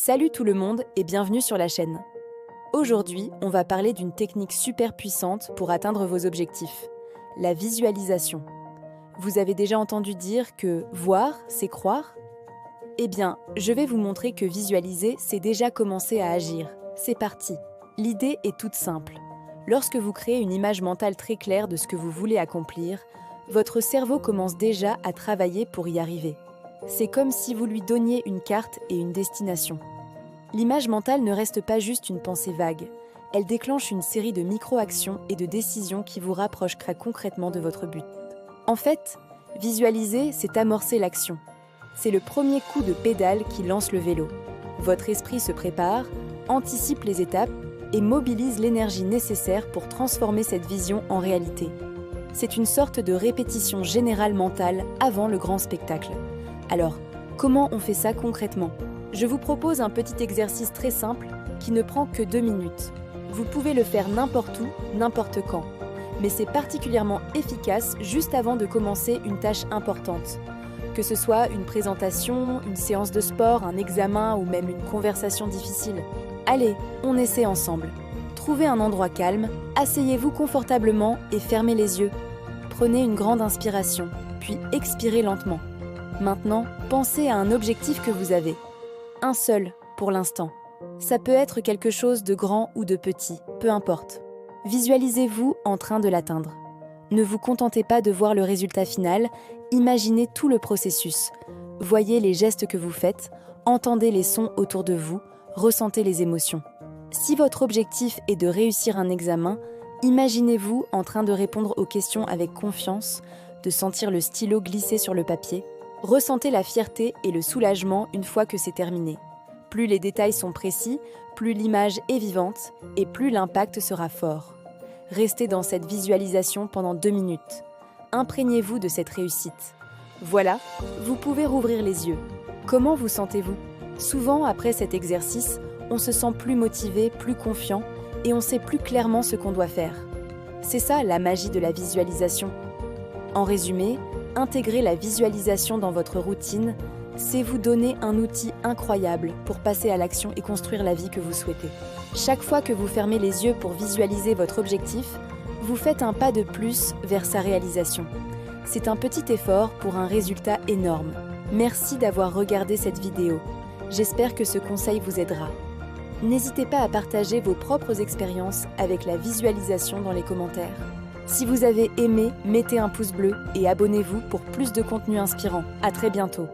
Salut tout le monde et bienvenue sur la chaîne. Aujourd'hui, on va parler d'une technique super puissante pour atteindre vos objectifs, la visualisation. Vous avez déjà entendu dire que voir, c'est croire? Eh bien, je vais vous montrer que visualiser, c'est déjà commencer à agir. C'est parti. L'idée est toute simple. Lorsque vous créez une image mentale très claire de ce que vous voulez accomplir, votre cerveau commence déjà à travailler pour y arriver. C'est comme si vous lui donniez une carte et une destination. L'image mentale ne reste pas juste une pensée vague. Elle déclenche une série de micro-actions et de décisions qui vous rapprochent très concrètement de votre but. En fait, visualiser, c'est amorcer l'action. C'est le premier coup de pédale qui lance le vélo. Votre esprit se prépare, anticipe les étapes et mobilise l'énergie nécessaire pour transformer cette vision en réalité. C'est une sorte de répétition générale mentale avant le grand spectacle. Alors, comment on fait ça concrètement ? Je vous propose un petit exercice très simple qui ne prend que 2 minutes. Vous pouvez le faire n'importe où, n'importe quand. Mais c'est particulièrement efficace juste avant de commencer une tâche importante. Que ce soit une présentation, une séance de sport, un examen ou même une conversation difficile. Allez, on essaie ensemble. Trouvez un endroit calme, asseyez-vous confortablement et fermez les yeux. Prenez une grande inspiration, puis expirez lentement. Maintenant, pensez à un objectif que vous avez. Un seul, pour l'instant. Ça peut être quelque chose de grand ou de petit, peu importe. Visualisez-vous en train de l'atteindre. Ne vous contentez pas de voir le résultat final, imaginez tout le processus. Voyez les gestes que vous faites, entendez les sons autour de vous, ressentez les émotions. Si votre objectif est de réussir un examen, imaginez-vous en train de répondre aux questions avec confiance, de sentir le stylo glisser sur le papier. Ressentez la fierté et le soulagement une fois que c'est terminé. Plus les détails sont précis, plus l'image est vivante et plus l'impact sera fort. Restez dans cette visualisation pendant 2 minutes. Imprégnez-vous de cette réussite. Voilà, vous pouvez rouvrir les yeux. Comment vous sentez-vous ? Souvent, après cet exercice, on se sent plus motivé, plus confiant et on sait plus clairement ce qu'on doit faire. C'est ça la magie de la visualisation. En résumé, intégrer la visualisation dans votre routine, c'est vous donner un outil incroyable pour passer à l'action et construire la vie que vous souhaitez. Chaque fois que vous fermez les yeux pour visualiser votre objectif, vous faites un pas de plus vers sa réalisation. C'est un petit effort pour un résultat énorme. Merci d'avoir regardé cette vidéo. J'espère que ce conseil vous aidera. N'hésitez pas à partager vos propres expériences avec la visualisation dans les commentaires. Si vous avez aimé, mettez un pouce bleu et abonnez-vous pour plus de contenu inspirant. À très bientôt.